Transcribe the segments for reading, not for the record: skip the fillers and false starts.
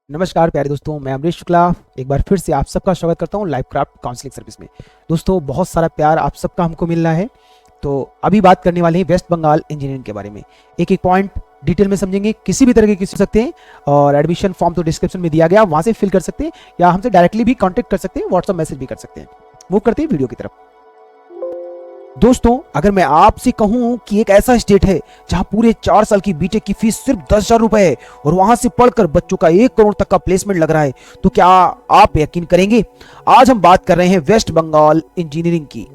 नमस्कार प्यारे दोस्तों, मैं अमरीश शुक्ला एक बार फिर से आप सबका स्वागत करता हूं लाइव क्राफ्ट काउंसलिंग सर्विस में। दोस्तों, बहुत सारा प्यार आप सबका हमको मिल रहा है। तो अभी बात करने वाले हैं वेस्ट बंगाल इंजीनियरिंग के बारे में। एक एक पॉइंट डिटेल में समझेंगे, किसी भी तरह के किसी सकते हैं। और एडमिशन फॉर्म तो डिस्क्रिप्शन में दिया गया, वहां से फिल कर सकते हैं या हमसे डायरेक्टली भी कॉन्टेक्ट कर सकते हैं, व्हाट्सअप मैसेज भी कर सकते हैं। मूव करते हैं वीडियो की तरफ। दोस्तों, अगर मैं आपसे कहूं कि एक ऐसा स्टेट है जहां पूरे 4 साल की बीटेक की फीस सिर्फ 10,000 रुपए है और वहां से पढ़कर बच्चों का 1 करोड़ तक का प्लेसमेंट लग रहा है, तो क्या आप यकीन करेंगे? आज हम बात कर रहे हैं वेस्ट बंगाल इंजीनियरिंग की।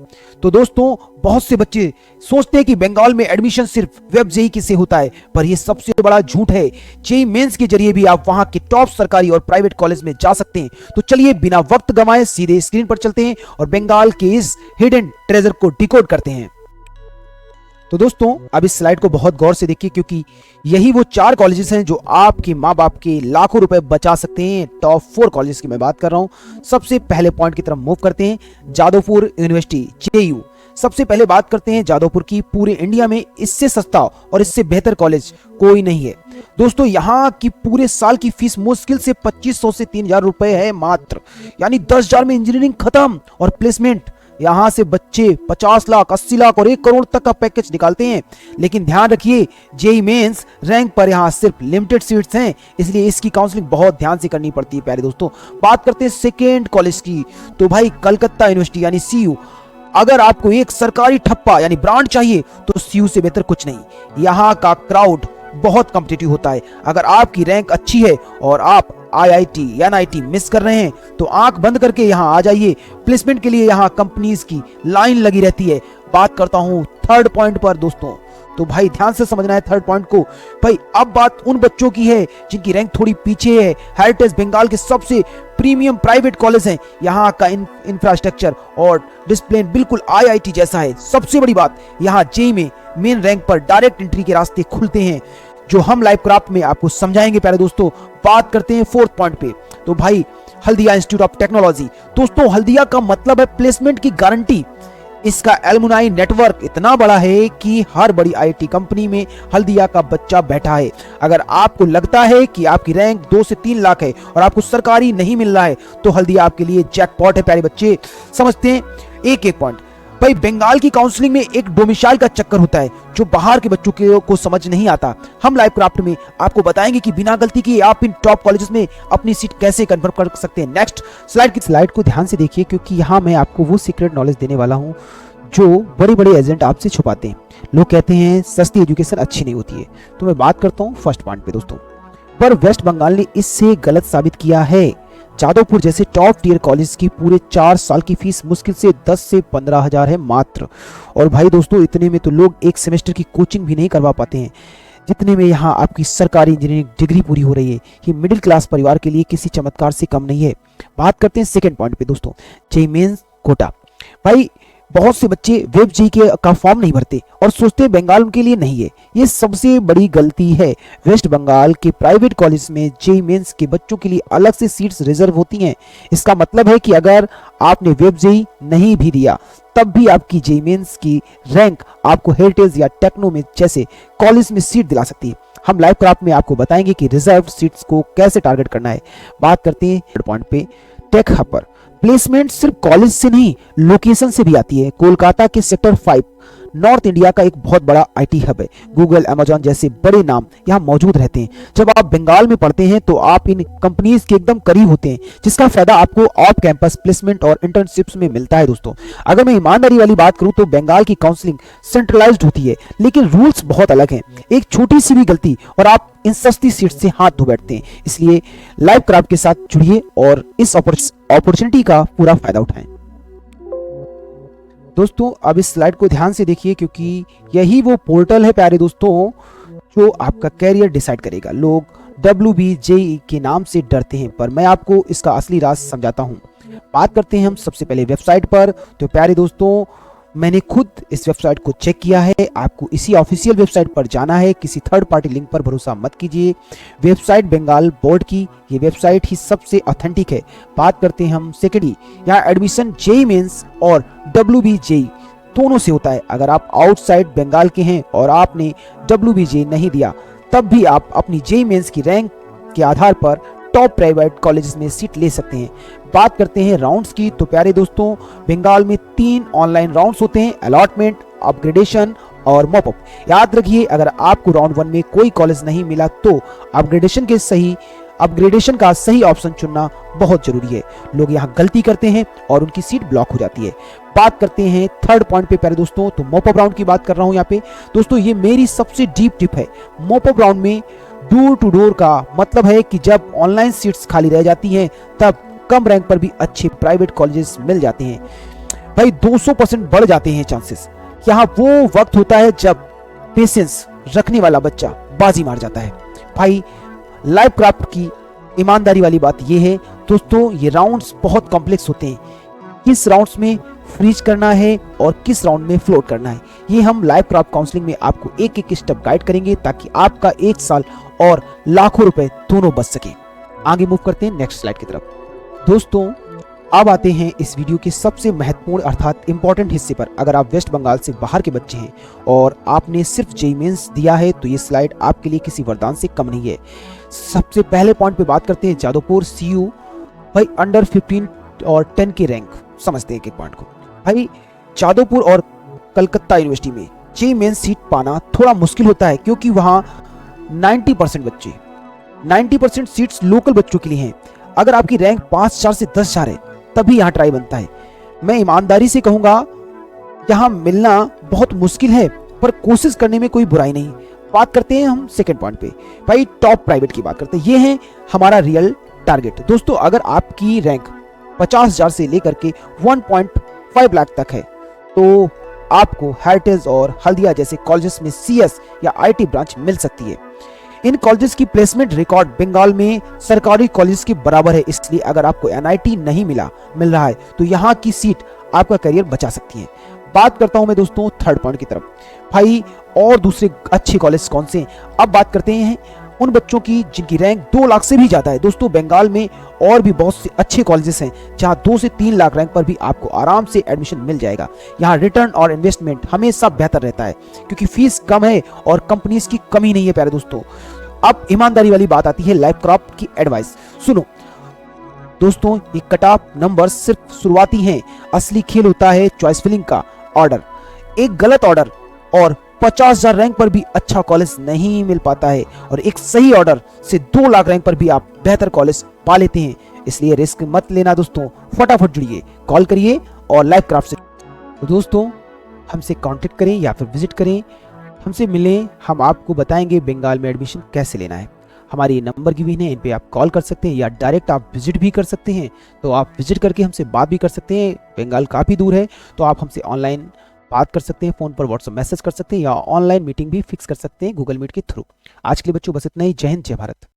तो दोस्तों, बहुत से बच्चे सोचते हैं कि बंगाल में एडमिशन सिर्फ वेब जेईई से होता है, पर यह सबसे बड़ा झूठ है। जेईई मेंस के जरिए भी आप वहां के टॉप सरकारी और प्राइवेट कॉलेज में जा सकते हैं। तो चलिए बिना वक्त गंवाए सीधे स्क्रीन पर चलते हैं और बंगाल के इस हिडन ट्रेजर को डिकोड करते हैं। तो दोस्तों, अब इस स्लाइड को बहुत गौर से देखिए, क्योंकि यही वो 4 कॉलेजेस हैं जो आपके माँ बाप के लाखों रुपए बचा सकते हैं। टॉप 4 कॉलेजेस की मैं बात कर रहा हूं। सबसे पहले पॉइंट की तरफ मूव करते हैं, जादवपुर यूनिवर्सिटी जेयू। सबसे पहले बात करते हैं जादवपुर की। पूरे इंडिया में इससे सस्ता और इससे बेहतर कॉलेज कोई नहीं है। दोस्तों, यहाँ की पूरे साल की फीस मुश्किल से 2500 से 3000 रुपए है मात्र, यानी 10,000 में इंजीनियरिंग खत्म। और प्लेसमेंट यहां से बच्चे 50 लाख, 80 लाख और 1 करोड़ तक का पैकेज निकालते हैं। लेकिन ध्यान रखिए, जेईई मेंस रैंक पर यहां सिर्फ लिमिटेड सीट्स हैं, इसलिए इसकी काउंसलिंग बहुत ध्यान से करनी पड़ती है। प्यारे दोस्तों, बात करते हैं सेकेंड कॉलेज की। तो भाई, कलकत्ता यूनिवर्सिटी यानी सीयू। अगर आपको एक सरकारी ठप्पा यानी ब्रांड चाहिए तो सीयू से बेहतर कुछ नहीं। यहाँ का क्राउड बहुत कॉम्पिटिटिव होता है। अगर आपकी रैंक अच्छी है और आप आईआईटी एनआईटी मिस कर रहे हैं तो आंख बंद करके यहाँ आ जाइए। प्लेसमेंट के लिए यहाँ कंपनीज की लाइन लगी रहती है। बात करता हूँ थर्ड पॉइंट पर दोस्तों। तो भाई, ध्यान से समझना है थर्ड पॉइंट को। भाई, अब बात उन बच्चों की है जिनकी रैंक थोड़ी पीछे है। हेरिटेज बंगाल के सबसे प्रीमियम प्राइवेट कॉलेज हैं। यहाँ का इंफ्रास्ट्रक्चर और डिसिप्लिन बिल्कुल आईआईटी जैसा है। सबसे बड़ी बात, यहाँ जेईई में मेन रैंक पर डायरेक्ट एंट्री के रास्ते खुलते हैं, जो हम लाइव क्राफ्ट में आपको समझाएंगे। प्यारे दोस्तों, बात करते हैं फोर्थ पॉइंट पे। तो भाई, हल्दिया इंस्टीट्यूट ऑफ टेक्नोलॉजी। दोस्तों, हल्दिया का मतलब है प्लेसमेंट की गारंटी। इसका एलुमनाई नेटवर्क इतना बड़ा है कि हर बड़ी आईटी कंपनी में हल्दिया का बच्चा बैठा है। अगर आपको लगता है कि आपकी रैंक 2 से 3 लाख है और आपको सरकारी नहीं मिल रहा है, तो हल्दिया आपके लिए जैकपॉट है। प्यारे बच्चे, समझते हैं एक एक पॉइंट। भाई, बंगाल की काउंसलिंग में एक डोमिसाइल का चक्कर होता है जो बाहर के बच्चों को समझ नहीं आता। हम लाइव क्राफ्ट में आपको बताएंगे कि बिना गलती किए आप इन टॉप कॉलेजेस में अपनी सीट कैसे कंफर्म कर सकते हैं। नेक्स्ट स्लाइड को ध्यान से देखिए, क्योंकि यहाँ मैं आपको वो सीक्रेट नॉलेज देने वाला हूँ जो बड़े बड़े एजेंट आपसे छुपाते हैं। लोग कहते हैं सस्ती एजुकेशन अच्छी नहीं होती है, तो मैं बात करता हूँ फर्स्ट पॉइंट पे दोस्तों। पर वेस्ट बंगाल ने इससे गलत साबित किया है। जादवपुर जैसे टॉप टियर कॉलेज की पूरे 4 साल की फीस मुश्किल से 10 से 15 हजार है मात्र। और भाई दोस्तों, इतने में तो लोग एक सेमेस्टर की कोचिंग भी नहीं करवा पाते हैं जितने में यहाँ आपकी सरकारी इंजीनियरिंग डिग्री पूरी हो रही है। ये मिडिल क्लास परिवार के लिए किसी चमत्कार से कम नहीं है। बात करते हैं सेकेंड पॉइंट पे दोस्तों, जेईई मेंस कोटा। भाई, बहुत से बच्चे वेब जेईई का फॉर्म नहीं भरते और सोचते हैं बंगाल उनके लिए नहीं है। ये सबसे बड़ी गलती है। वेस्ट बंगाल के प्राइवेट कॉलेज में जेईई मेंस के बच्चों के लिए अलग से सीट्स रिजर्व होती हैं। इसका मतलब है कि अगर आपने वेब जेईई नहीं भी दिया, तब भी आपकी जेईई मेंस की रैंक आपको हेरिटेज या टेक्नो में जैसे कॉलेज में सीट दिला सकती है। हम लाइव क्राफ्ट में आपको बताएंगे कि रिजर्व सीट्स को कैसे टारगेट करना है। बात करते हैं थर्ड पॉइंट पे, टेक हब पर। प्लेसमेंट सिर्फ कॉलेज से नहीं, लोकेशन से भी आती है। कोलकाता के सेक्टर 5 नॉर्थ इंडिया का एक बहुत बड़ा आईटी हब है। गूगल, अमेजॉन जैसे बड़े नाम यहाँ मौजूद रहते हैं। जब आप बंगाल में पढ़ते हैं तो आप इन कंपनीज के एकदम करीब होते हैं, जिसका फायदा आपको ऑफ कैंपस प्लेसमेंट और इंटर्नशिप्स में मिलता है। दोस्तों, अगर मैं ईमानदारी वाली बात करूं तो बंगाल की काउंसलिंग सेंट्रलाइज्ड होती है, लेकिन रूल्स बहुत अलग हैं। एक छोटी सी भी गलती और आप इन सस्ती सीट से हाथ धो बैठते हैं। इसलिए लाइव क्राफ्ट के साथ जुड़िए और इस अपॉर्चुनिटी का पूरा फायदा उठाएं। दोस्तों, अब इस स्लाइड को ध्यान से देखिए, क्योंकि यही वो पोर्टल है प्यारे दोस्तों जो आपका कैरियर डिसाइड करेगा। लोग WBJEE के नाम से डरते हैं, पर मैं आपको इसका असली राज समझाता हूं। बात करते हैं हम सबसे पहले वेबसाइट पर। तो प्यारे दोस्तों, मैंने खुद इस वेबसाइट को चेक किया है। आपको इसी ऑफिशियल वेबसाइट पर जाना है, किसी थर्ड पार्टी लिंक पर भरोसा मत कीजिए। वेबसाइट बंगाल बोर्ड की ये वेबसाइट ही सबसे ऑथेंटिक है। बात करते हैं हम सेकेंडली, यहाँ एडमिशन जेईई मेंस और WBJEE दोनों से होता है। अगर आप आउटसाइड बंगाल के हैं और आपने WBJEE नहीं दिया, तब भी आप अपनी जेईई मेंस की रैंक के आधार पर टॉप प्राइवेट कॉलेजेस में सीट ले सकते हैं। बात करते हैं राउंड्स की, तो प्यारे दोस्तों बंगाल में 3 ऑनलाइन राउंड्स होते हैं, अलॉटमेंट, अपग्रेडेशन और मॉपअप। याद रखिए, अगर आपको राउंड 1 में कोई कॉलेज नहीं मिला तो अपग्रेडेशन का सही ऑप्शन चुनना बहुत जरूरी है। लोग यहाँ गलती करते हैं और उनकी सीट ब्लॉक हो जाती है। बात करते हैं थर्ड पॉइंट पे प्यारे दोस्तों, तो मॉपअप राउंड की बात कर रहा हूँ यहाँ पे। दोस्तों ये मेरी सबसे डीप टिप है। मॉपअप राउंड में डोर टू डोर का मतलब है कि जब ऑनलाइन सीट्स खाली रह जाती हैं तब कम रैंक पर भी अच्छे प्राइवेट कॉलेजेस मिल जाते हैं। भाई 200% बढ़ जाते हैं चांसेस। यहाँ वो वक्त होता है जब पेशेंस रखने वाला बच्चा बाजी मार जाता है। भाई लाइव क्राफ्ट की ईमानदारी वाली बात यह है दोस्तों, ये राउंड्स बहुत कॉम्प्लेक्स होते हैं। किस राउंड्स में फ्रीज करना है और किस राउंड में फ्लोट करना है, ये हम लाइव क्राफ्ट काउंसलिंग में आपको एक एक स्टेप गाइड करेंगे ताकि आपका 1 साल और लाखों रुपए दोनों बच सके। आगे मूव करते हैं नेक्स्ट स्लाइड की तरफ। दोस्तों अब आते हैं इस वीडियो के सबसे महत्वपूर्ण अर्थात इंपॉर्टेंट हिस्से पर। अगर आप वेस्ट बंगाल से बाहर के बच्चे हैं और आपने सिर्फ जेईई मेंस दिया है तो ये स्लाइड आपके लिए किसी वरदान से कम नहीं है। सबसे पहले पॉइंट पे बात करते हैं जादवपुर सीयू। भाई अंडर 15 और 10 के रैंक समझते हैं एक एक पॉइंट को। भाई जादवपुर और कलकत्ता यूनिवर्सिटी में जेईई मेंस सीट पाना थोड़ा मुश्किल होता है क्योंकि वहां 90% सीट्स लोकल बच्चों के लिए हैं। अगर आपकी रैंक 5,000 से 10,000 है तभी यहाँ ट्राई बनता है। मैं ईमानदारी से कहूंगा यहाँ मिलना बहुत मुश्किल है, पर कोशिश करने में कोई बुराई नहीं। बात करते हैं हम सेकंड पॉइंट पे। भाई टॉप प्राइवेट की बात करते हैं, ये है हमारा रियल टारगेट। दोस्तों अगर आपकी रैंक 50,000 से लेकर के 1.5 लाख तक है तो आपको हेरिटेज और हल्दिया जैसे कॉलेजेस में सीएस या आईटी ब्रांच मिल सकती है। इन कॉलेजेस की प्लेसमेंट रिकॉर्ड बंगाल में सरकारी कॉलेज के बराबर है, इसलिए अगर आपको एनआईटी नहीं मिल रहा है तो यहाँ की सीट आपका करियर बचा सकती है। बात करता हूं मैं दोस्तों थर्ड पॉइंट की तरफ। भाई और दूसरे अच्छे कॉलेज कौन से हैं, अब बात करते हैं उन बच्चों की जिनकी रैंक 2 लाख से भी ज्यादा है। दोस्तों बंगाल में और भी बहुत से अच्छे कॉलेजेस हैं जहां 2 से 3 लाख रैंक पर भी आपको आराम से एडमिशन मिल जाएगा। यहाँ रिटर्न और इन्वेस्टमेंट हमेशा बेहतर रहता है क्योंकि फीस कम है और कंपनीज की कमी नहीं है प्यारे दोस्तों। अब ईमानदारी वाली बात आती है लाइव क्राफ्ट की एडवाइस। सुनो दोस्तों, ये कट ऑफ नंबर सिर्फ शुरुआती हैं, असली खेल होता है चॉइस फिलिंग का। ऑर्डर, एक गलत ऑर्डर और 50,000 रैंक पर भी अच्छा कॉलेज नहीं मिल पाता है, और एक सही ऑर्डर से 2 लाख रैंक पर भी आप बेहतर कॉलेज पा लेते हैं। इसलिए रिस्क मत लेना दोस्तों, फटाफट जुड़िए, कॉल करिए और लाइव क्राफ्ट से तो दोस्तों हमसे कांटेक्ट करें या फिर विजिट करें, हमसे मिलें। हम आपको बताएंगे बंगाल में एडमिशन कैसे लेना है। हमारे ये नंबर की भी है, इन पे आप कॉल कर सकते हैं या डायरेक्ट आप विजिट भी कर सकते हैं। तो आप विजिट करके हमसे बात भी कर सकते हैं। बंगाल काफ़ी दूर है तो आप हमसे ऑनलाइन बात कर सकते हैं, फ़ोन पर व्हाट्सएप मैसेज कर सकते हैं या ऑनलाइन मीटिंग भी फिक्स कर सकते हैं गूगल मीट के थ्रू। आज के लिए बच्चों बस इतना ही। जय हिंद, जय भारत।